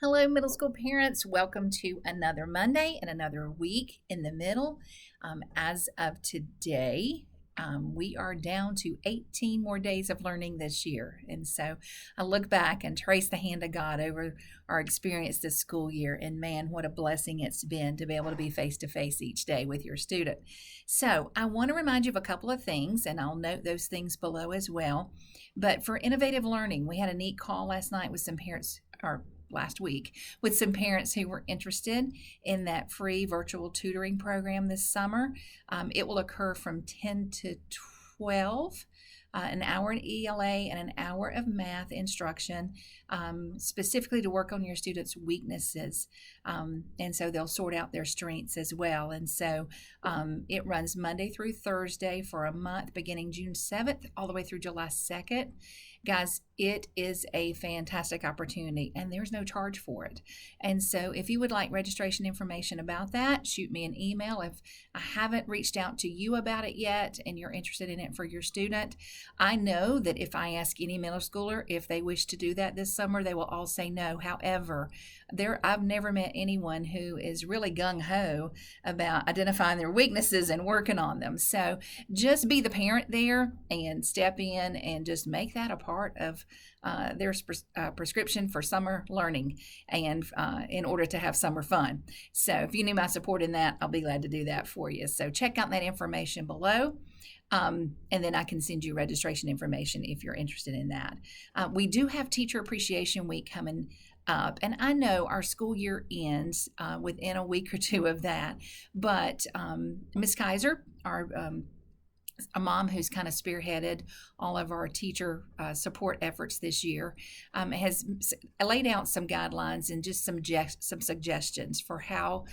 Hello, middle school parents. Welcome to another Monday and another week in the middle. As of today, we are down to 18 more days of learning this year. And so I look back and trace the hand of God over our experience this school year. And man, what a blessing it's been to be able to be face to face each day with your student. So I want to remind you of a couple of things, and I'll note those things below as well. But for innovative learning, we had a neat call last night with some parents, or last week, with some parents who were interested in that free virtual tutoring program this summer. It will occur from 10 to 12. An hour in ELA and an hour of math instruction, specifically to work on your students' weaknesses. And so they'll sort out their strengths as well. And so it runs Monday through Thursday for a month, beginning June 7th all the way through July 2nd. Guys, it is a fantastic opportunity and there's no charge for it. And so if you would like registration information about that, shoot me an email. If I haven't reached out to you about it yet and you're interested in it for your student, I know that if I ask any middle schooler if they wish to do that this summer, they will all say no. However, I've never met anyone who is really gung-ho about identifying their weaknesses and working on them. So just be the parent there and step in and just make that a part of their prescription for summer learning and in order to have summer fun. So if you need my support in that, I'll be glad to do that for you. So check out that information below. And then I can send you registration information if you're interested in that. We do have Teacher Appreciation Week coming up, and I know our school year ends within a week or two of that, but Ms. Kaiser, our a mom who's kind of spearheaded all of our teacher support efforts this year, has laid out some guidelines and just some suggestions for how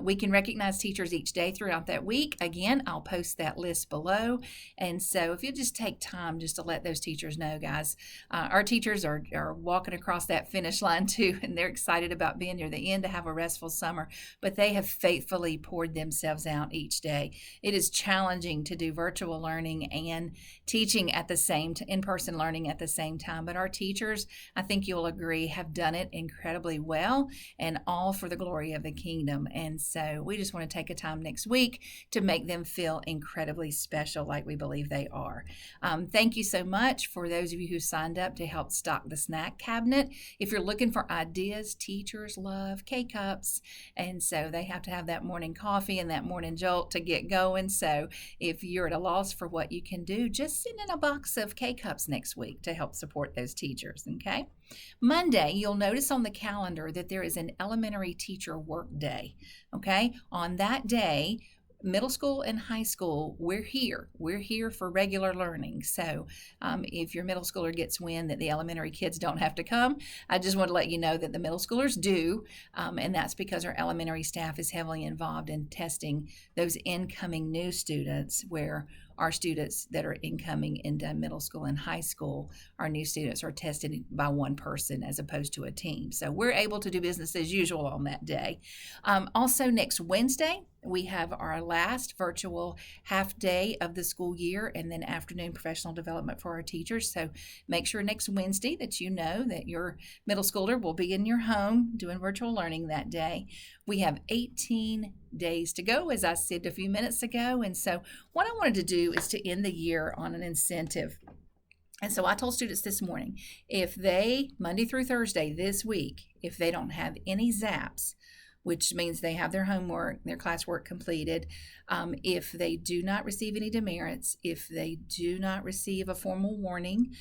we can recognize teachers each day throughout that week. Again, I'll post that list below. And so if you just take time just to let those teachers know, guys, our teachers are walking across that finish line too, and they're excited about being near the end to have a restful summer, but they have faithfully poured themselves out each day. It is challenging to do virtual learning and teaching at the same in-person learning at the same time, but our teachers, I think you'll agree, have done it incredibly well, and all for the glory of the kingdom. And so we just want to take a time next week to make them feel incredibly special, like we believe they are. Thank you so much for those of you who signed up to help stock the snack cabinet. If you're looking for ideas, teachers love K-Cups, and so they have to have that morning coffee and that morning jolt to get going. So if you're at a loss for what you can do, just send in a box of K-Cups next week to help support those teachers, okay? Monday, you'll notice on the calendar that there is an elementary teacher work day, okay? On that day, middle school and high school, we're here. We're here for regular learning. So if your middle schooler gets wind that the elementary kids don't have to come, I just want to let you know that the middle schoolers do, and that's because our elementary staff is heavily involved in testing those incoming new students, where our students that are incoming into middle school and high school, our new students are tested by one person as opposed to a team. So we're able to do business as usual on that day. Also, next Wednesday, we have our last virtual half day of the school year, and then afternoon professional development for our teachers. So make sure next Wednesday that you know that your middle schooler will be in your home doing virtual learning that day. We have 18 days to go, as I said a few minutes ago. And so what I wanted to do is to end the year on an incentive. And so I told students this morning, if they, Monday through Thursday this week, if they don't have any ZAPs, which means they have their homework, their classwork completed, if they do not receive any demerits, if they do not receive a formal warning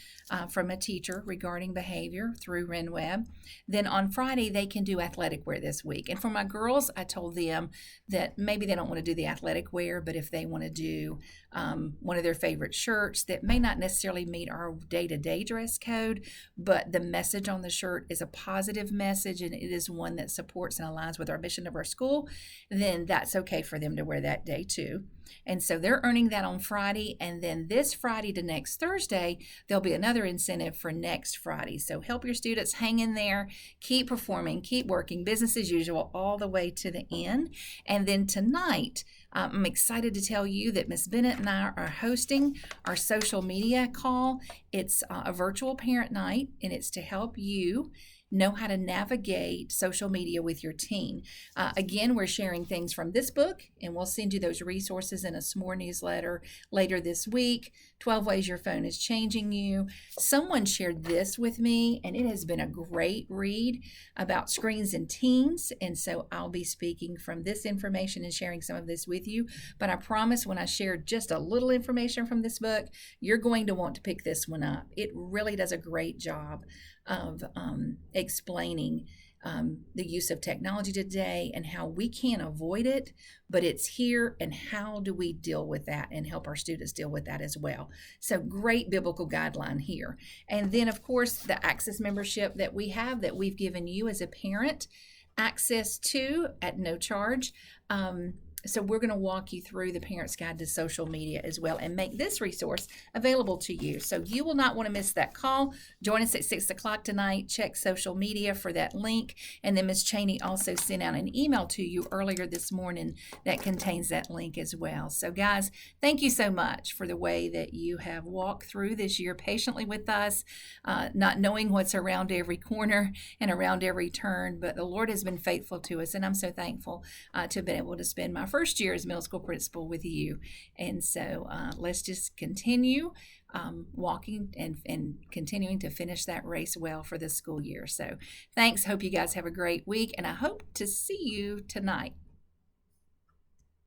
from a teacher regarding behavior through RenWeb, then on Friday they can do athletic wear this week. And for my girls, I told them that maybe they don't want to do the athletic wear, but if they want to do one of their favorite shirts that may not necessarily meet our day-to-day dress code, but the message on the shirt is a positive message and it is one that supports and aligns with our mission of our school, then that's okay for them to wear that day too. And so they're earning that on Friday, and then this Friday to next Thursday, there'll be another incentive for next Friday. So help your students hang in there, keep performing, keep working, business as usual, all the way to the end. And then tonight, I'm excited to tell you that Miss Bennett and I are hosting our social media call. It's a virtual parent night, and it's to help you know how to navigate social media with your teen. Again, we're sharing things from this book, and we'll send you those resources in a s'more newsletter later this week. 12 Ways Your Phone is Changing You. Someone shared this with me, and it has been a great read about screens and teens. And so I'll be speaking from this information and sharing some of this with you. But I promise when I share just a little information from this book, you're going to want to pick this one up. It really does a great job of explaining the use of technology today and how we can't avoid it, but it's here, and how do we deal with that and help our students deal with that as well. So great biblical guideline here. And then, of course, the Access membership that we have, that we've given you as a parent access to at no charge. So we're going to walk you through the Parent's Guide to Social Media as well, and make this resource available to you. So you will not want to miss that call. Join us at 6 o'clock tonight. Check social media for that link. And then Ms. Cheney also sent out an email to you earlier this morning that contains that link as well. So guys, thank you so much for the way that you have walked through this year patiently with us, not knowing what's around every corner and around every turn, but the Lord has been faithful to us, and I'm so thankful to have been able to spend my first year as middle school principal with you. And so let's just continue walking and continuing to finish that race well for this school year. So thanks. Hope you guys have a great week, and I hope to see you tonight.